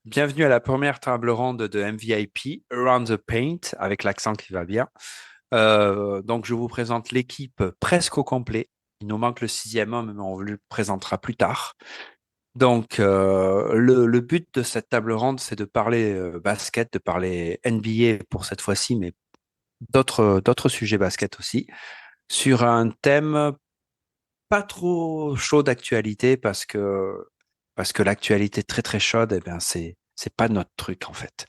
Bienvenue à la première table ronde de MVP, Around the Paint, avec l'accent qui va bien. Donc, je vous présente l'équipe presque au complet. Il nous manque le sixième homme, mais on le présentera plus tard. Donc, le but de cette table ronde, c'est de parler basket, de parler NBA pour cette fois-ci, mais d'autres sujets basket aussi, sur un thème pas trop chaud d'actualité parce que l'actualité très très chaude, eh bien, c'est pas notre truc en fait.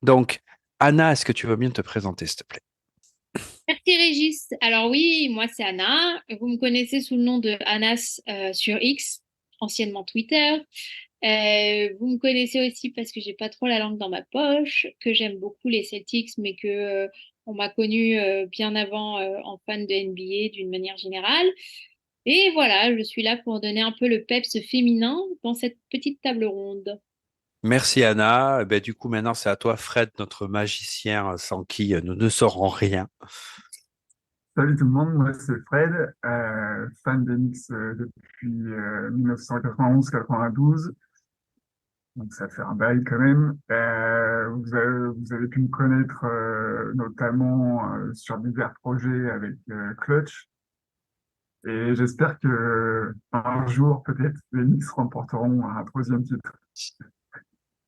Donc, Anna, est-ce que tu veux bien te présenter, s'il te plaît? Merci Régis. Alors oui, moi c'est Anna. Vous me connaissez sous le nom de Anas sur X, anciennement Twitter. Vous me connaissez aussi parce que j'ai pas trop la langue dans ma poche, que j'aime beaucoup les Celtics, mais que on m'a connue bien avant en fan de NBA d'une manière générale. Et voilà, je suis là pour donner un peu le peps féminin dans cette petite table ronde. Merci Anna. Du coup, maintenant, c'est à toi, Fred, notre magicien sans qui nous ne saurons rien. Salut tout le monde, moi c'est Fred, fan d'Enix depuis 1991-92, donc ça fait un bail quand même. Vous avez pu me connaître notamment sur divers projets avec Clutch, et j'espère que un jour peut-être les Knicks remporteront un troisième titre.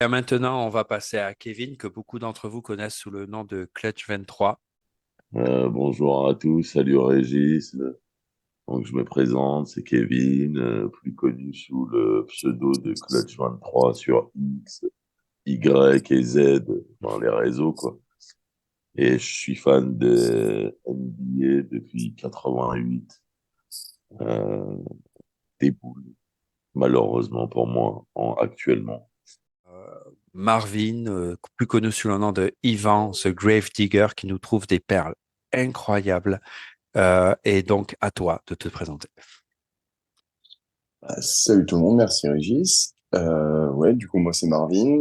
Et maintenant, on va passer à Kevin, que beaucoup d'entre vous connaissent sous le nom de Clutch 23. Bonjour à tous, salut Régis. Donc je me présente, c'est Kevin, plus connu sous le pseudo de Clutch23 sur X, Y et Z dans les réseaux, quoi. Et je suis fan de NBA depuis 88, euh, des boules, malheureusement pour moi, actuellement. Marvin, plus connu sous le nom de Ivan, ce Grave Digger, qui nous trouve des perles incroyables. Et donc, à toi de te présenter. Salut tout le monde, merci Régis. Ouais, du coup, moi c'est Marvin.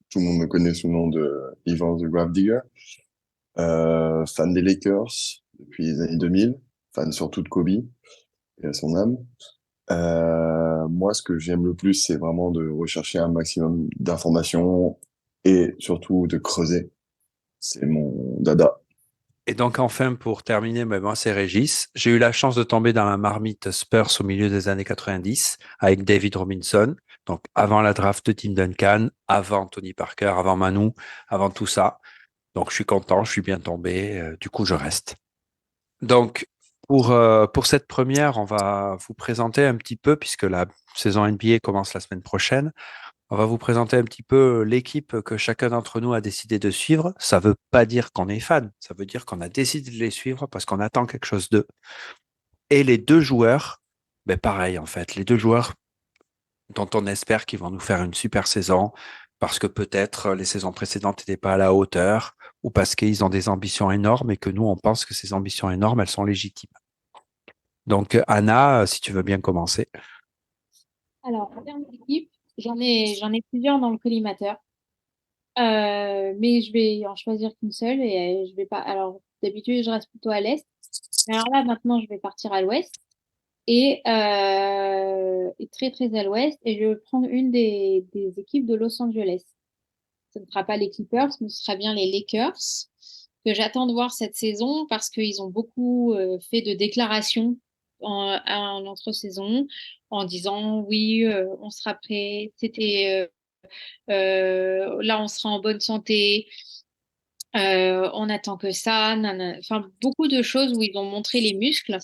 Tout le monde me connaît sous le nom de Ivan the Grave Digger. Fan des Lakers depuis les années 2000. Fan surtout de Kobe et à son âme. Moi, ce que j'aime le plus, c'est vraiment de rechercher un maximum d'informations et surtout de creuser. C'est mon dada. Et donc, enfin, pour terminer, moi, c'est Régis. J'ai eu la chance de tomber dans la marmite Spurs au milieu des années 90 avec David Robinson. Donc, avant la draft de Tim Duncan, avant Tony Parker, avant Manu, avant tout ça. Donc, je suis content, je suis bien tombé. Du coup, je reste. Donc, pour cette première, on va vous présenter un petit peu, puisque la saison NBA commence la semaine prochaine. On va vous présenter un petit peu l'équipe que chacun d'entre nous a décidé de suivre. Ça ne veut pas dire qu'on est fan, ça veut dire qu'on a décidé de les suivre parce qu'on attend quelque chose d'eux. Et les deux joueurs, pareil en fait, les deux joueurs dont on espère qu'ils vont nous faire une super saison parce que peut-être les saisons précédentes n'étaient pas à la hauteur ou parce qu'ils ont des ambitions énormes et que nous, on pense que ces ambitions énormes, elles sont légitimes. Donc, Anna, si tu veux bien commencer. Alors, en termes d'équipe, j'en ai plusieurs dans le collimateur. Mais je vais en choisir qu'une seule et je vais pas. Alors, d'habitude, je reste plutôt à l'est. Mais alors là, maintenant, je vais partir à l'ouest et très, très à l'ouest. Et je vais prendre une des équipes de Los Angeles. Ce ne sera pas les Clippers, mais ce sera bien les Lakers que j'attends de voir cette saison parce qu'ils ont beaucoup fait de déclarations en entre-saison en disant oui, on sera prêt. Là, on sera en bonne santé. On attend que ça. Enfin, beaucoup de choses où ils ont montré les muscles.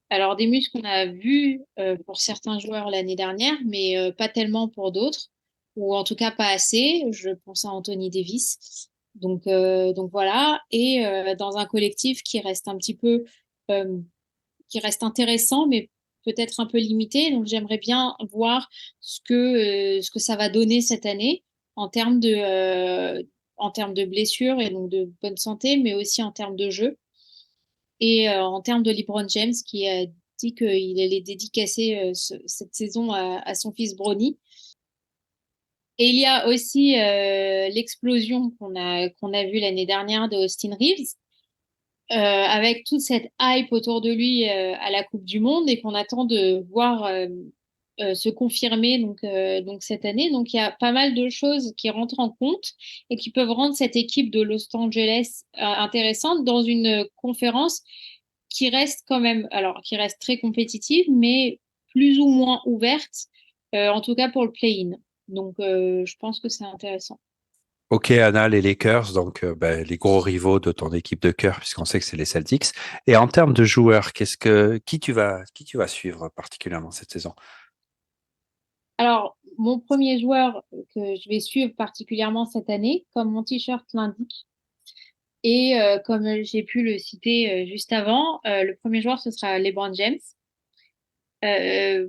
Alors, des muscles qu'on a vus pour certains joueurs l'année dernière, mais pas tellement pour d'autres, ou en tout cas pas assez. Je pense à Anthony Davis. Donc voilà. Et dans un collectif qui reste un petit peu, euh, qui reste intéressant, mais peut-être un peu limité. Donc j'aimerais bien voir ce que ça va donner cette année en termes en termes de blessures et donc de bonne santé, mais aussi en termes de jeu. Et en termes de LeBron James, qui a dit qu'il allait dédicacer cette saison à son fils Bronny. Et il y a aussi l'explosion qu'on a vue l'année dernière de Austin Reeves, avec toute cette hype autour de lui à la Coupe du Monde et qu'on attend de voir se confirmer donc cette année. Donc il y a pas mal de choses qui rentrent en compte et qui peuvent rendre cette équipe de Los Angeles intéressante dans une conférence qui reste quand même, alors qui reste très compétitive, mais plus ou moins ouverte, en tout cas pour le play-in. Donc je pense que c'est intéressant. Ok, Anna, les Lakers, donc les gros rivaux de ton équipe de cœur, puisqu'on sait que c'est les Celtics. Et en termes de joueurs, qui tu vas suivre particulièrement cette saison? Alors, mon premier joueur que je vais suivre particulièrement cette année, comme mon t-shirt l'indique, et comme j'ai pu le citer juste avant, le premier joueur, ce sera LeBron James.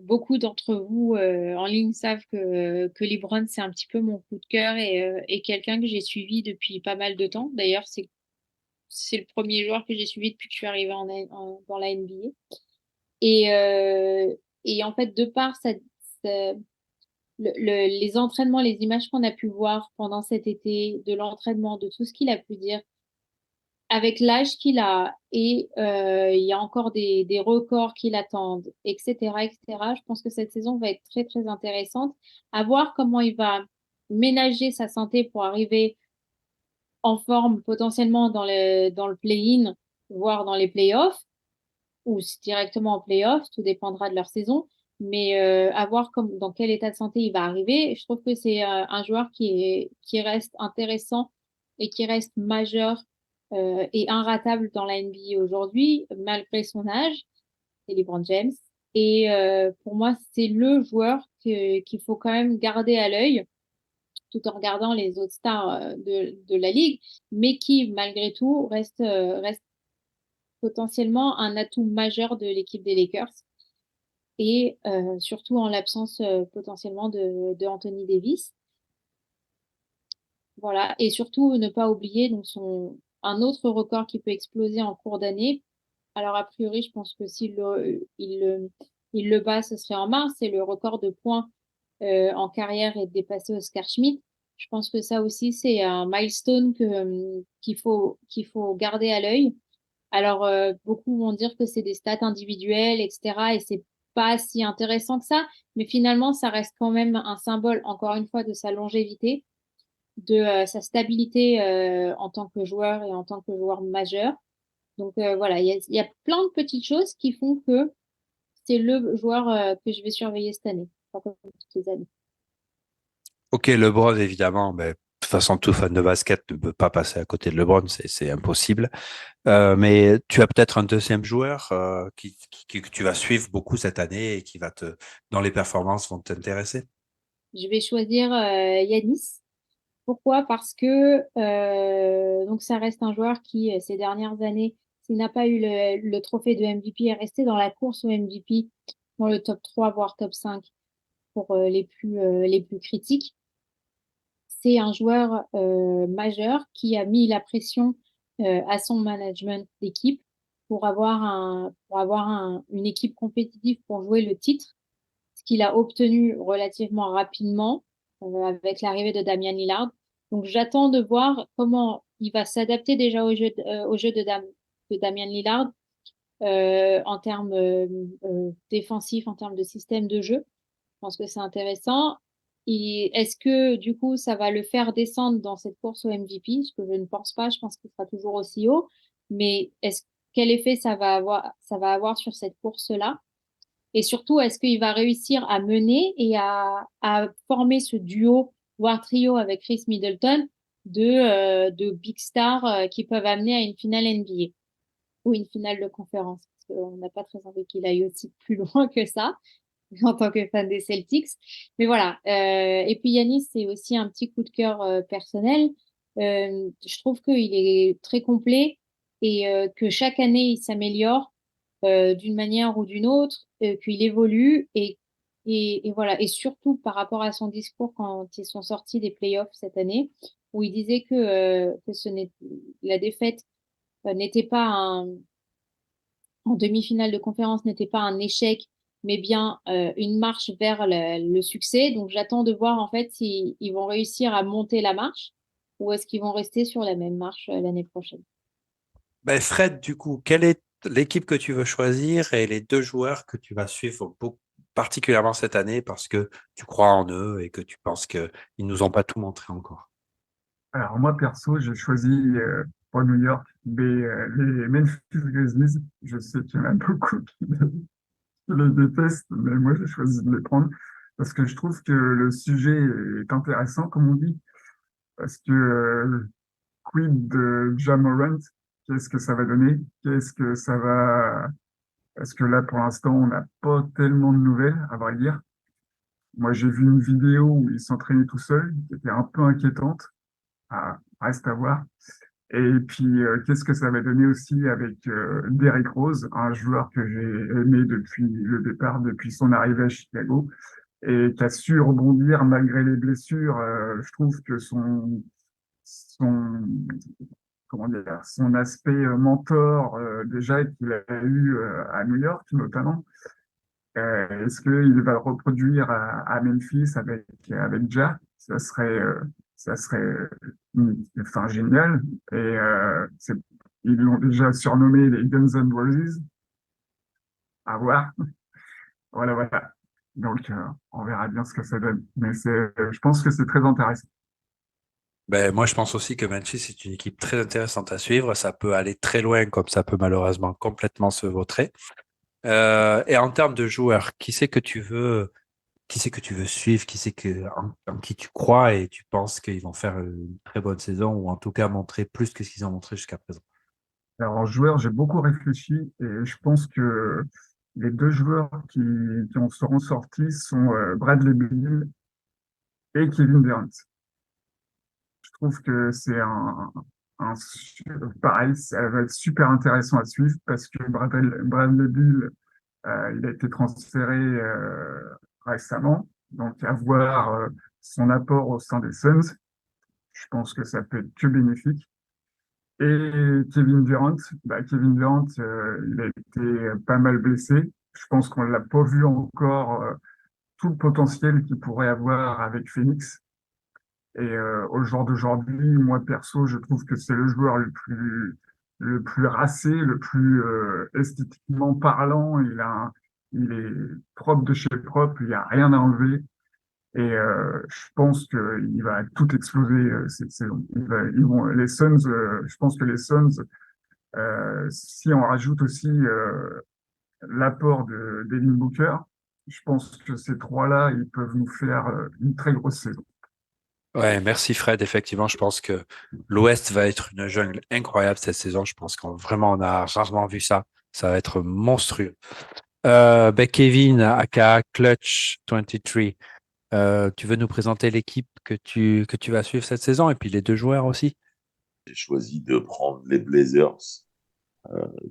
Beaucoup d'entre vous en ligne savent que LeBron, c'est un petit peu mon coup de cœur et quelqu'un que j'ai suivi depuis pas mal de temps. D'ailleurs, c'est le premier joueur que j'ai suivi depuis que je suis arrivée dans la NBA. Et, euh, et en fait, de par les entraînements, les images qu'on a pu voir pendant cet été, de l'entraînement, de tout ce qu'il a pu dire, avec l'âge qu'il a et il y a encore des records qui l'attendent, etc., etc. Je pense que cette saison va être très, très intéressante. À voir comment il va ménager sa santé pour arriver en forme potentiellement dans le play-in, voire dans les play-offs, ou directement en play-off, tout dépendra de leur saison. Mais à voir dans quel état de santé il va arriver. Je trouve que c'est un joueur qui reste intéressant et qui reste majeur et inratable dans la NBA aujourd'hui, malgré son âge. C'est LeBron James. Et pour moi, c'est le joueur qu'il faut quand même garder à l'œil, tout en regardant les autres stars de la ligue, mais qui, malgré tout, reste potentiellement un atout majeur de l'équipe des Lakers et surtout en l'absence potentiellement de Anthony Davis. Voilà, et surtout ne pas oublier donc un autre record qui peut exploser en cours d'année. Alors a priori, je pense que s'il le bat, ce serait en mars. C'est le record de points en carrière et de dépasser Oscar Schmidt. Je pense que ça aussi, c'est un milestone qu'il faut garder à l'œil. Alors, beaucoup vont dire que c'est des stats individuelles, etc. Et c'est pas si intéressant que ça. Mais finalement, ça reste quand même un symbole, encore une fois, de sa longévité, de sa stabilité en tant que joueur et en tant que joueur majeur. Donc, voilà, il y a plein de petites choses qui font que c'est le joueur que je vais surveiller cette année, pas comme toutes les années. Ok, LeBron, évidemment, mais de toute façon, tout fan de basket ne peut pas passer à côté de LeBron, c'est impossible. Mais tu as peut-être un deuxième joueur que tu vas suivre beaucoup cette année et dont les performances vont t'intéresser. Je vais choisir Yanis. Pourquoi? Parce que donc ça reste un joueur qui, ces dernières années, s'il n'a pas eu le trophée de MVP, est resté dans la course au MVP, dans le top 3 voire top 5 pour les plus critiques. C'est un joueur majeur qui a mis la pression à son management d'équipe pour avoir une équipe compétitive pour jouer le titre, ce qu'il a obtenu relativement rapidement avec l'arrivée de Damian Lillard. Donc j'attends de voir comment il va s'adapter déjà au jeu de Damian Lillard en termes défensifs, en termes de système de jeu. Je pense que c'est intéressant. Et est-ce que du coup ça va le faire descendre dans cette course au MVP? Ce que je ne pense pas. Je pense qu'il sera toujours aussi haut. Mais quel effet ça va avoir sur cette course-là? Et surtout, est-ce qu'il va réussir à mener et à former ce duo, voire trio avec Chris Middleton de big stars qui peuvent amener à une finale NBA ou une finale de conférence? Parce qu'on n'a pas très envie qu'il aille aussi plus loin que ça en tant que fan des Celtics. Mais voilà. Et puis Yanis, c'est aussi un petit coup de cœur personnel. Je trouve qu'il est très complet et que chaque année, il s'améliore d'une manière ou d'une autre, qu'il évolue et voilà. Et surtout par rapport à son discours quand ils sont sortis des playoffs cette année, où il disait que la défaite n'était pas en demi-finale de conférence n'était pas un échec, mais bien une marche vers le succès. Donc j'attends de voir en fait s'ils vont réussir à monter la marche ou est-ce qu'ils vont rester sur la même marche l'année prochaine. Ben Fred, du coup, quelle est l'équipe que tu veux choisir et les deux joueurs que tu vas suivre particulièrement cette année parce que tu crois en eux et que tu penses qu'ils nous ont pas tout montré encore? Alors moi, perso, j'ai choisi pour New York les Memphis Grizzlies. Je sais qu'il y en a beaucoup qui les détestent, mais moi, j'ai choisi de les prendre parce que je trouve que le sujet est intéressant, comme on dit, parce que quid de Ja Morant, qu'est-ce que ça va donner? Qu'est-ce que ça va... Parce que là, pour l'instant, on n'a pas tellement de nouvelles, à vrai dire. Moi, j'ai vu une vidéo où il s'entraînait tout seul, qui était un peu inquiétante. Ah, reste à voir. Et puis, qu'est-ce que ça va donner aussi avec Derrick Rose, un joueur que j'ai aimé depuis le départ, depuis son arrivée à Chicago, et qui a su rebondir malgré les blessures. Je trouve que son, comment dire, son aspect mentor, déjà qu'il a eu à New York notamment, est-ce qu'il va le reproduire à Memphis avec Ja? Ça serait enfin, génial. Et ils l'ont déjà surnommé les Guns N' Roses. À voir. Voilà, voilà. Donc, on verra bien ce que ça donne. Mais je pense que c'est très intéressant. Ben, moi, je pense aussi que Memphis est une équipe très intéressante à suivre. Ça peut aller très loin, comme ça peut malheureusement complètement se vautrer. Et en termes de joueurs, qui c'est que tu veux suivre, en qui tu crois et tu penses qu'ils vont faire une très bonne saison ou en tout cas montrer plus que ce qu'ils ont montré jusqu'à présent? Alors, en joueur, j'ai beaucoup réfléchi et je pense que les deux joueurs qui en seront sortis sont Bradley Beal et Kevin Durant. Je trouve que c'est pareil, ça va être super intéressant à suivre parce que Bradley Beal, il a été transféré récemment, donc à voir son apport au sein des Suns. Je pense que ça peut être que bénéfique. Et Kevin Durant, il a été pas mal blessé. Je pense qu'on l'a pas vu encore tout le potentiel qu'il pourrait avoir avec Phoenix. Et au jour d'aujourd'hui, moi perso, je trouve que c'est le joueur le plus racé, le plus esthétiquement parlant. Il est propre de chez propre, il n'y a rien à enlever. Et je pense qu'il va tout exploser cette saison. Les Suns, je pense que les Suns, si on rajoute aussi l'apport de Devin Booker, je pense que ces trois-là, ils peuvent nous faire une très grosse saison. Ouais, merci Fred. Effectivement, je pense que l'Ouest va être une jungle incroyable cette saison. Je pense qu'on vraiment on a rarement vu ça. Ça va être monstrueux. Ben Kevin, aka Clutch 23, tu veux nous présenter l'équipe que tu vas suivre cette saison et puis les deux joueurs aussi? J'ai choisi de prendre les Blazers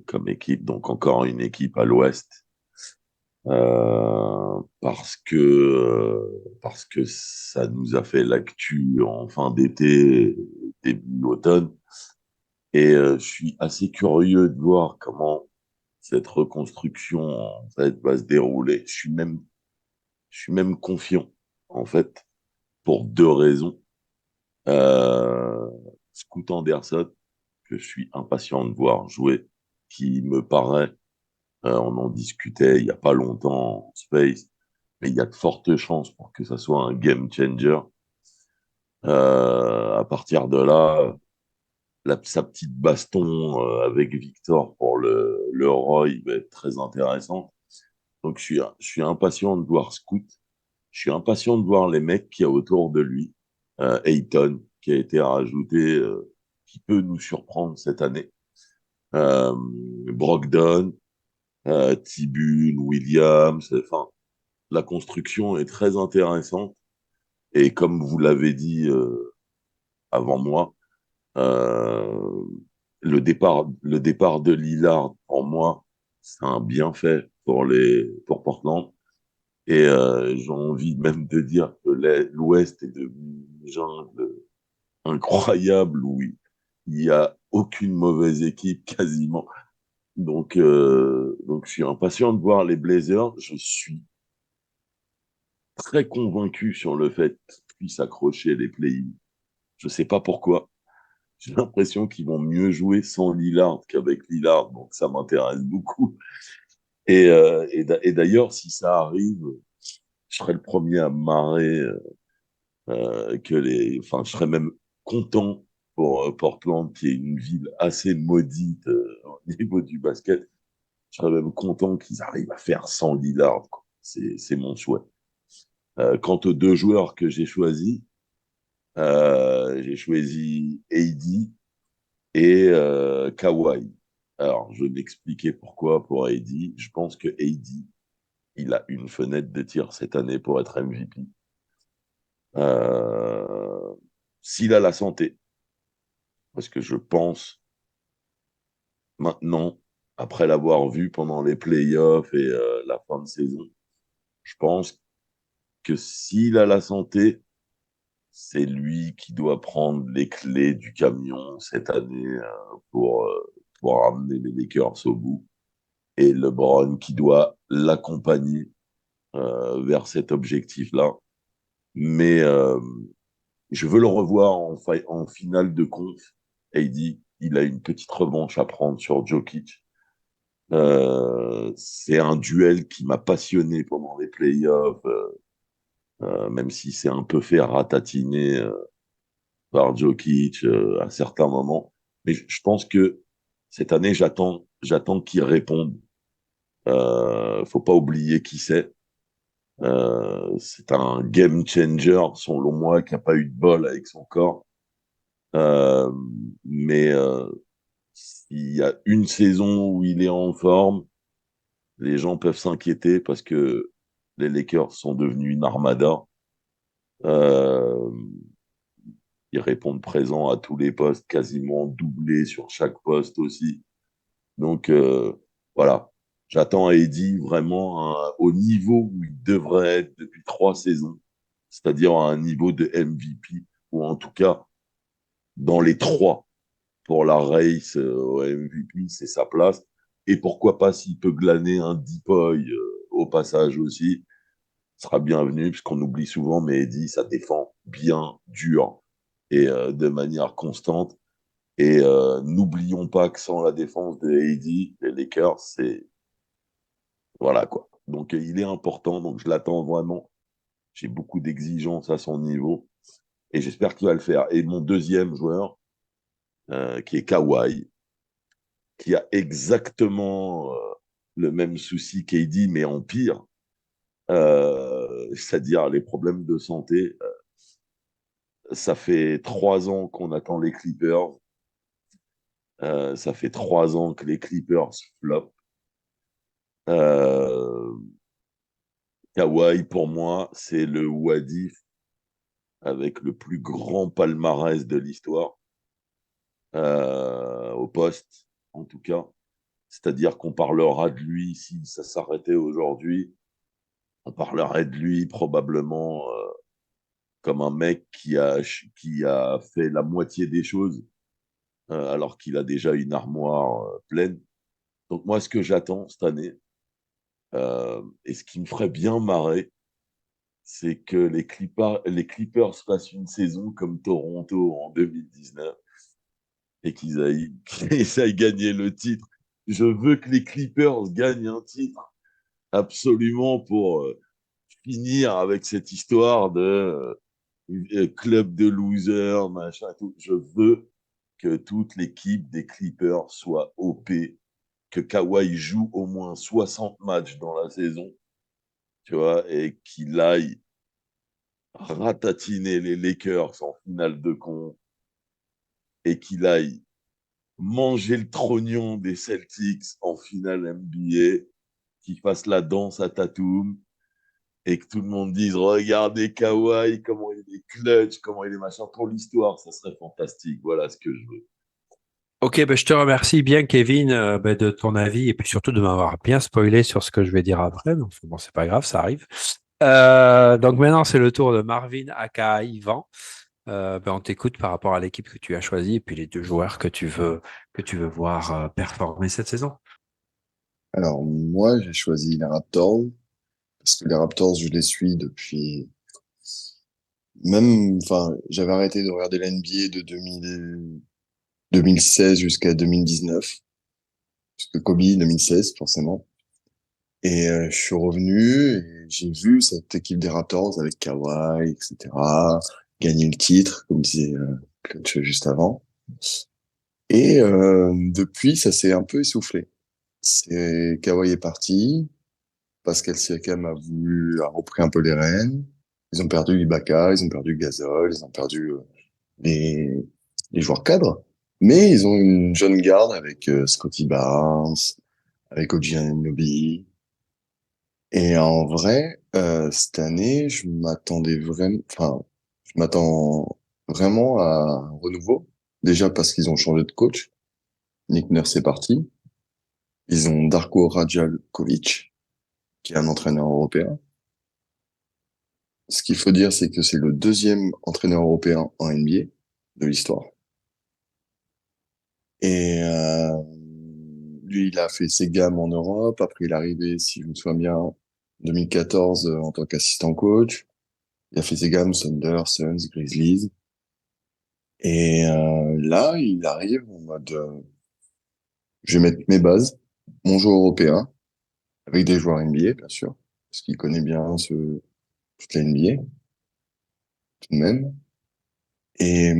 comme équipe, donc encore une équipe à l'Ouest, parce que ça nous a fait l'actu en fin d'été, début automne, et je suis assez curieux de voir comment cette reconstruction en fait va se dérouler. Je suis même confiant en fait pour deux raisons. Euh, Scoot Anderson, que je suis impatient de voir jouer, qui me paraît, on en discutait il y a pas longtemps en Space, mais il y a de fortes chances pour que ça soit un game changer. À partir de là, sa petite baston avec Victor pour le Roy va être très intéressant. Donc je suis impatient de voir Scoot. Je suis impatient de voir les mecs qu'il y a autour de lui. Ayton, qui a été rajouté, qui peut nous surprendre cette année. Euh, Brogdon, Tibune, Williams. Enfin, la construction est très intéressante. Et comme vous l'avez dit avant moi, euh, le départ de Lillard, pour moi, c'est un bienfait pour Portland. Et j'ai envie même de dire que l'Ouest est devenu une jungle incroyable où il y a aucune mauvaise équipe quasiment. Donc je suis impatient de voir les Blazers. Je suis très convaincu sur le fait qu'ils puissent accrocher les play-ins. Je sais pas pourquoi. J'ai l'impression qu'ils vont mieux jouer sans Lillard qu'avec Lillard, donc ça m'intéresse beaucoup. Et d'ailleurs, si ça arrive, je serais le premier à me marrer enfin, je serais même content pour Portland, qui est une ville assez maudite au niveau du basket. Je serais même content qu'ils arrivent à faire sans Lillard, quoi. C'est mon souhait. Quant aux deux joueurs que j'ai choisi AD et Kawhi. Alors, je vais expliquer pourquoi pour AD. Je pense que AD, il a une fenêtre de tir cette année pour être MVP. Euh, S'il a la santé, parce que je pense maintenant, après l'avoir vu pendant les playoffs et la fin de saison, je pense que s'il a la santé, c'est lui qui doit prendre les clés du camion cette année pour amener les Lakers au bout. Et LeBron qui doit l'accompagner vers cet objectif-là. Mais je veux le revoir en finale de conf. AD, il a une petite revanche à prendre sur Jokic. C'est un duel qui m'a passionné pendant les playoffs, même si c'est un peu fait ratatiner par Jokic à certains moments. Mais je pense que cette année, j'attends qu'il réponde. Faut pas oublier qui c'est. C'est un game changer, selon moi, qui n'a pas eu de bol avec son corps. Euh, mais s'il y a une saison où il est en forme, les gens peuvent s'inquiéter parce que les Lakers sont devenus une armada. Euh, Ils répondent présent à tous les postes, quasiment doublés sur chaque poste aussi. Donc voilà, j'attends Eddie vraiment au niveau où il devrait être depuis 3 saisons, c'est-à-dire à un niveau de MVP, ou en tout cas dans les trois pour la race au MVP, c'est sa place. Et pourquoi pas s'il peut glaner un Deepoy au passage aussi, sera bienvenu, puisqu'on oublie souvent, mais Eddie, ça défend bien dur et de manière constante. Et n'oublions pas que sans la défense de AD, les Lakers, c'est... Voilà, quoi. Donc, il est important, donc je l'attends vraiment. J'ai beaucoup d'exigences à son niveau et j'espère qu'il va le faire. Et mon deuxième joueur, qui est Kawhi, qui a exactement le même souci qu'AD, mais en pire, c'est-à-dire les problèmes de santé. Ça fait 3 ans qu'on attend les Clippers. Ça fait 3 ans que les Clippers flopent. Euh, Kawhi, pour moi, c'est le Wadif avec le plus grand palmarès de l'histoire, au poste, en tout cas. C'est-à-dire qu'on parlera de lui, si ça s'arrêtait aujourd'hui, on parlerait de lui probablement comme un mec qui a fait la moitié des choses, alors qu'il a déjà une armoire pleine. Donc moi, ce que j'attends cette année, et ce qui me ferait bien marrer, c'est que les Clippers fassent une saison comme Toronto en 2019 et qu'ils aillent gagner le titre. Je veux que les Clippers gagnent un titre absolument pour finir avec cette histoire de club de losers, machin, tout. Je veux que toute l'équipe des Clippers soit OP, que Kawhi joue au moins 60 matchs dans la saison, tu vois, et qu'il aille ratatiner les Lakers en finale de con et qu'il aille manger le trognon des Celtics en finale NBA, qu'il fasse la danse à Tatum et que tout le monde dise regardez Kawhi, comment il est clutch, comment il est machin. Pour l'histoire, ça serait fantastique. Voilà ce que je veux. Ok, ben je te remercie bien, Kevin, ben de ton avis et puis surtout de m'avoir bien spoilé sur ce que je vais dire après. Donc, bon, c'est pas grave, ça arrive. Donc maintenant, c'est le tour de Marvin aka Yvan. Ben, on t'écoute par rapport à l'équipe que tu as choisie et puis les deux joueurs que tu veux voir performer cette saison. Alors, moi, j'ai choisi les Raptors, parce que les Raptors, je les suis depuis, même, enfin, j'avais arrêté de regarder la NBA de 2016 jusqu'à 2019, parce que Kobe, 2016, forcément. Et je suis revenu et j'ai vu cette équipe des Raptors avec Kawhi, etc., gagner le titre, comme disait Coach juste avant. Et depuis, ça s'est un peu essoufflé. Kawhi est parti, Pascal Siakam a repris un peu les rênes. Ils ont perdu Ibaka, ils ont perdu Gasol, ils ont perdu les, les joueurs cadres. Mais ils ont une jeune garde avec Scotty Barnes, avec OG Anunoby. Et en vrai, cette année, je m'attends vraiment à un renouveau. Déjà parce qu'ils ont changé de coach. Nick Nurse est parti. Ils ont Darko Rajakovic, qui est un entraîneur européen. Ce qu'il faut dire, c'est que c'est le deuxième entraîneur européen en NBA de l'histoire. Et lui, il a fait ses gammes en Europe. Après, il est arrivé, si je me souviens bien, en 2014 en tant qu'assistant coach. Il a fait ses gammes Thunder, Suns, Grizzlies. Et là, il arrive en mode, je vais mettre mes bases, mon jeu européen, avec des joueurs NBA, bien sûr, parce qu'il connaît bien toute la NBA, tout de même. Et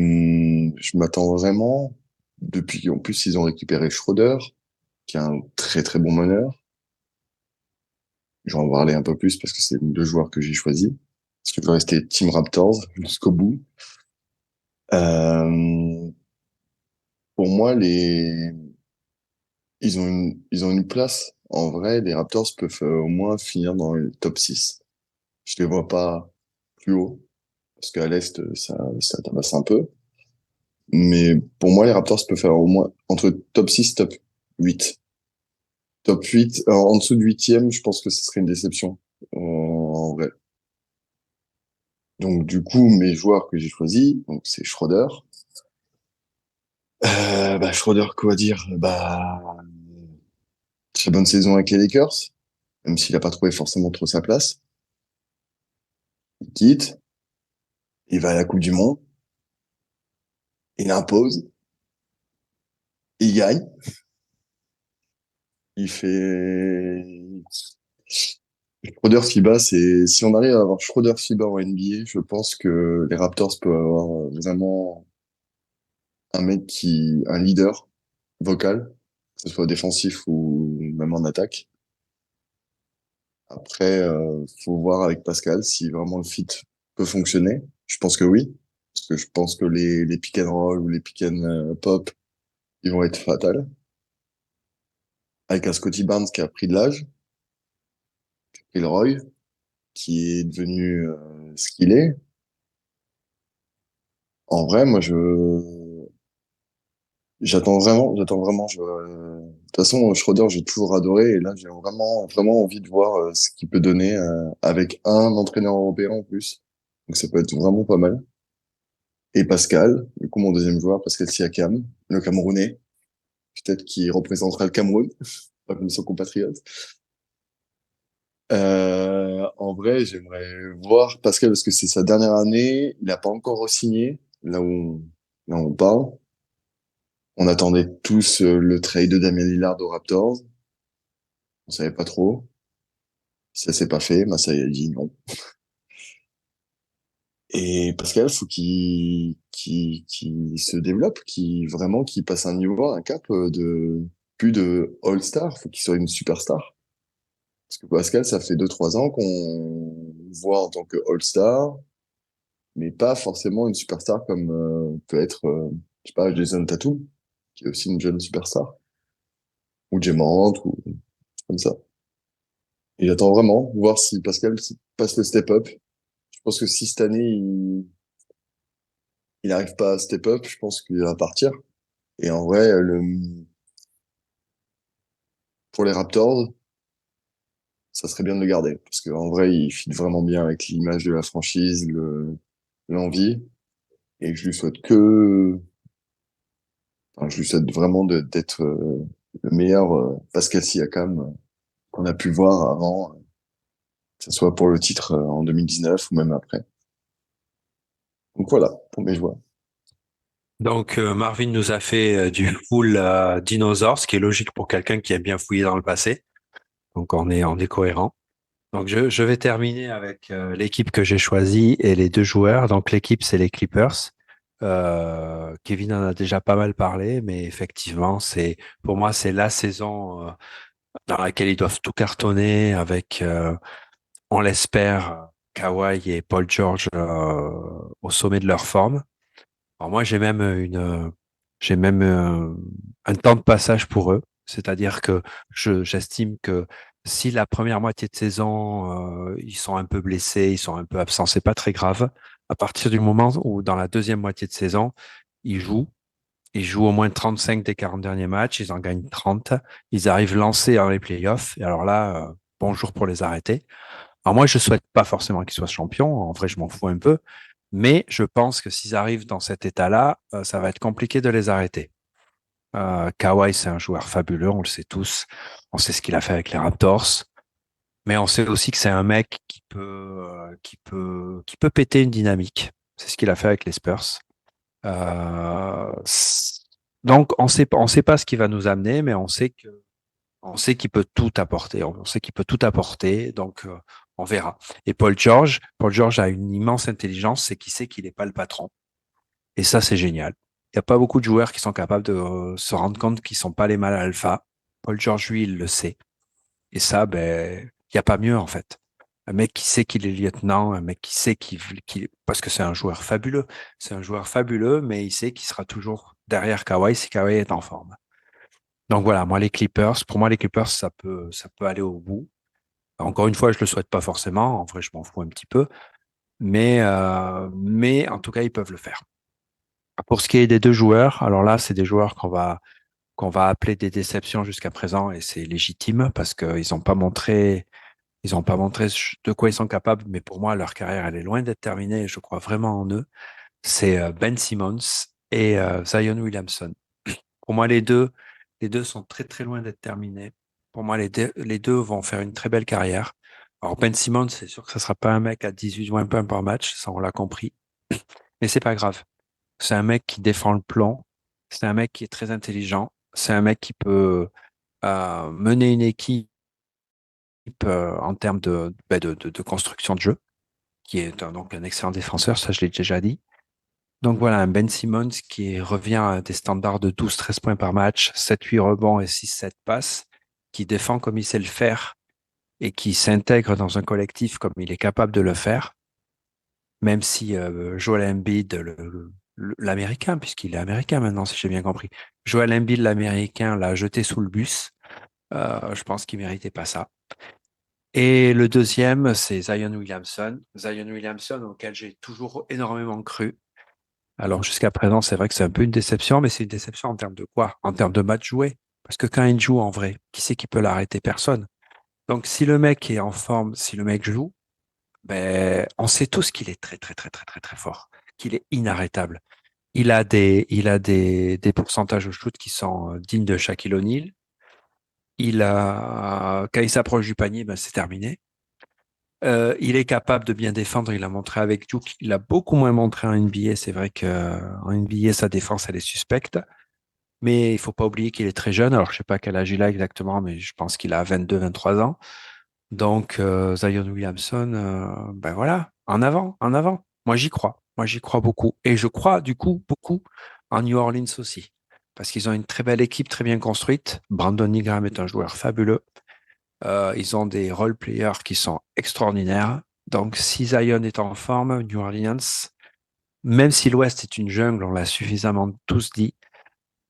je m'attends vraiment, depuis, en plus, ils ont récupéré Schroeder, qui est un très très bon meneur. Je vais en parler un peu plus parce que c'est le joueur que j'ai choisi. Parce que je veux rester Team Raptors jusqu'au bout. Euh, pour moi, ils ont une place. En vrai, les Raptors peuvent au moins finir dans le top 6. Je les vois pas plus haut. Parce qu'à l'Est, ça tabasse un peu. Mais pour moi, les Raptors peuvent faire au moins entre top 6 top 8. Top 8, en dessous de huitième, je pense que ce serait une déception. En vrai. Donc, du coup, mes joueurs que j'ai choisis, donc c'est Schroeder. Schroeder, quoi dire? Très bonne saison avec les Lakers, même s'il a pas trouvé forcément trop sa place. Il quitte, il va à la Coupe du Monde, il impose, il gagne, il fait... Schroeder FIBA, si on arrive à avoir Schroeder FIBA en NBA, je pense que les Raptors peuvent avoir vraiment un leader vocal, que ce soit défensif ou même en attaque. Après, faut voir avec Pascal si vraiment le fit peut fonctionner. Je pense que oui, parce que je pense que les pick and roll ou les pick and pop, ils vont être fatals. Avec un Scotty Barnes qui a pris de l'âge, et le Roy, qui est devenu ce qu'il est. En vrai, moi, j'attends vraiment. De toute façon, Schroeder, j'ai toujours adoré, et là, j'ai vraiment, vraiment envie de voir ce qu'il peut donner avec un entraîneur européen en plus. Donc, ça peut être vraiment pas mal. Et Pascal, du coup, mon deuxième joueur, Pascal Siakam, le Camerounais, peut-être qui représentera le Cameroun, pas comme son compatriote. En vrai, j'aimerais voir Pascal parce que c'est sa dernière année. Il n'a pas encore re-signé, là où on parle. On attendait tous le trade de Damien Lillard aux Raptors. On savait pas trop. Ça s'est pas fait. Masai a dit non. Et Pascal, faut qu'il se développe, qu'il passe un niveau, un cap de plus de All-Star. Faut qu'il soit une superstar. Parce que Pascal, ça fait 2, 3 ans qu'on voit en tant que All-Star, mais pas forcément une superstar comme peut être, je sais pas, Jason Tatum, qui est aussi une jeune superstar, ou Jamorant, ou comme ça. Et j'attends vraiment voir si Pascal passe le step-up. Je pense que si cette année, il n'arrive pas à step-up, je pense qu'il va partir. Et en vrai, pour les Raptors, ça serait bien de le garder. Parce qu'en vrai, il fit vraiment bien avec l'image de la franchise, l'envie. Et je lui souhaite vraiment d'être le meilleur Pascal Siakam qu'on a pu voir avant, que ce soit pour le titre en 2019 ou même après. Donc voilà, pour mes joueurs. Donc, Marvin nous a fait du full dinosaure, ce qui est logique pour quelqu'un qui a bien fouillé dans le passé. Donc on est cohérent. Donc je vais terminer avec l'équipe que j'ai choisie et les deux joueurs. Donc l'équipe, c'est les Clippers. Kevin en a déjà pas mal parlé, mais effectivement, pour moi, c'est la saison dans laquelle ils doivent tout cartonner avec, on l'espère, Kawhi et Paul George au sommet de leur forme. Alors moi, j'ai même un temps de passage pour eux. C'est-à-dire que j'estime que si la première moitié de saison, ils sont un peu blessés, ils sont un peu absents, c'est pas très grave. À partir du moment où, dans la deuxième moitié de saison, ils jouent, ils jouent au moins 35 des 40 derniers matchs, ils en gagnent 30, ils arrivent lancés dans les playoffs, et alors là, bonjour pour les arrêter. Alors moi, je souhaite pas forcément qu'ils soient champions, en vrai, je m'en fous un peu, mais je pense que s'ils arrivent dans cet état-là, ça va être compliqué de les arrêter. Kawhi, c'est un joueur fabuleux, on le sait tous. On sait ce qu'il a fait avec les Raptors, mais on sait aussi que c'est un mec qui peut péter une dynamique. C'est ce qu'il a fait avec les Spurs. Euh, c- donc, on sait pas ce qui va nous amener, mais on sait qu'il peut tout apporter. On sait qu'il peut tout apporter. Donc, on verra. Et Paul George a une immense intelligence, c'est qu'il sait qu'il n'est pas le patron. Et ça, c'est génial. Il n'y a pas beaucoup de joueurs qui sont capables de se rendre compte qu'ils sont pas les mâles alpha. Paul George, lui, il le sait. Et ça, ben, il n'y a pas mieux, en fait. Un mec qui sait qu'il est lieutenant, un mec qui sait parce que c'est un joueur fabuleux. C'est un joueur fabuleux, mais il sait qu'il sera toujours derrière Kawhi si Kawhi est en forme. Donc voilà, pour moi, les Clippers, ça peut aller au bout. Encore une fois, je le souhaite pas forcément. En vrai, je m'en fous un petit peu. Mais en tout cas, ils peuvent le faire. Pour ce qui est des deux joueurs, alors là, c'est des joueurs qu'on va appeler des déceptions jusqu'à présent et c'est légitime parce ils ont pas montré de quoi ils sont capables. Mais pour moi, leur carrière, elle est loin d'être terminée et je crois vraiment en eux. C'est Ben Simmons et Zion Williamson. Pour moi, les deux sont très très loin d'être terminés. Pour moi, les deux vont faire une très belle carrière. Alors Ben Simmons, c'est sûr que ce sera pas un mec à 18 ou 20 points par match, ça on l'a compris. Mais c'est pas grave. C'est un mec qui défend le plan. C'est un mec qui est très intelligent. C'est un mec qui peut mener une équipe en termes de construction de jeu, qui est donc un excellent défenseur, ça je l'ai déjà dit. Donc voilà, un Ben Simmons qui revient à des standards de 12-13 points par match, 7-8 rebonds et 6-7 passes, qui défend comme il sait le faire et qui s'intègre dans un collectif comme il est capable de le faire, même si Joel Embiid, l'américain, puisqu'il est américain maintenant, si j'ai bien compris, Joel Embiid, l'américain, l'a jeté sous le bus. Je pense qu'il méritait pas ça. Et le deuxième, c'est Zion Williamson. Zion Williamson, auquel j'ai toujours énormément cru. Alors jusqu'à présent, c'est vrai que c'est un peu une déception, mais c'est une déception en termes de quoi? En termes de match joué. Parce que quand il joue en vrai, qui c'est qui peut l'arrêter? Personne. Donc si le mec est en forme, si le mec joue, ben, on sait tous qu'il est très, très, très, très, très, très fort, qu'il est inarrêtable. Il a des pourcentages au shoot qui sont dignes de Shaquille O'Neal. Quand il s'approche du panier, ben, c'est terminé. Il est capable de bien défendre. Il a montré avec Duke. Il a beaucoup moins montré en NBA. C'est vrai qu'en NBA, sa défense, elle est suspecte. Mais il faut pas oublier qu'il est très jeune. Alors, je sais pas quel âge il a exactement, mais je pense qu'il a 22, 23 ans. Donc, Zion Williamson, ben voilà, en avant, en avant. Moi, j'y crois. Moi, j'y crois beaucoup. Et je crois, du coup, beaucoup en New Orleans aussi. Parce qu'ils ont une très belle équipe, très bien construite. Brandon Ingram est un joueur fabuleux. Ils ont des role players qui sont extraordinaires. Donc, si Zion est en forme, New Orleans, même si l'Ouest est une jungle, on l'a suffisamment tous dit,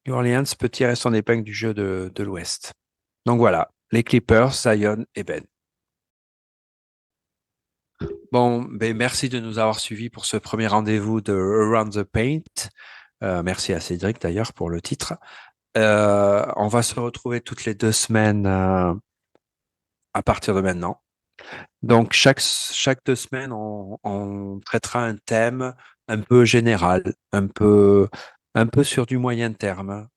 New Orleans peut tirer son épingle du jeu de l'Ouest. Donc voilà, les Clippers, Zion et Ben. Bon, ben merci de nous avoir suivis pour ce premier rendez-vous de Around the Paint. Merci à Cédric d'ailleurs pour le titre. On va se retrouver toutes les 2 semaines à partir de maintenant. Donc chaque 2 semaines, on traitera un thème un peu général, un peu sur du moyen terme.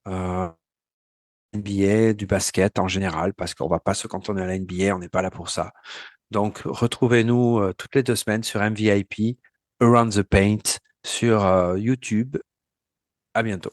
NBA, du basket en général, parce qu'on va pas se cantonner à la NBA, on n'est pas là pour ça. Donc, retrouvez-nous toutes les 2 semaines sur MVP, Around the Paint, sur YouTube. À bientôt.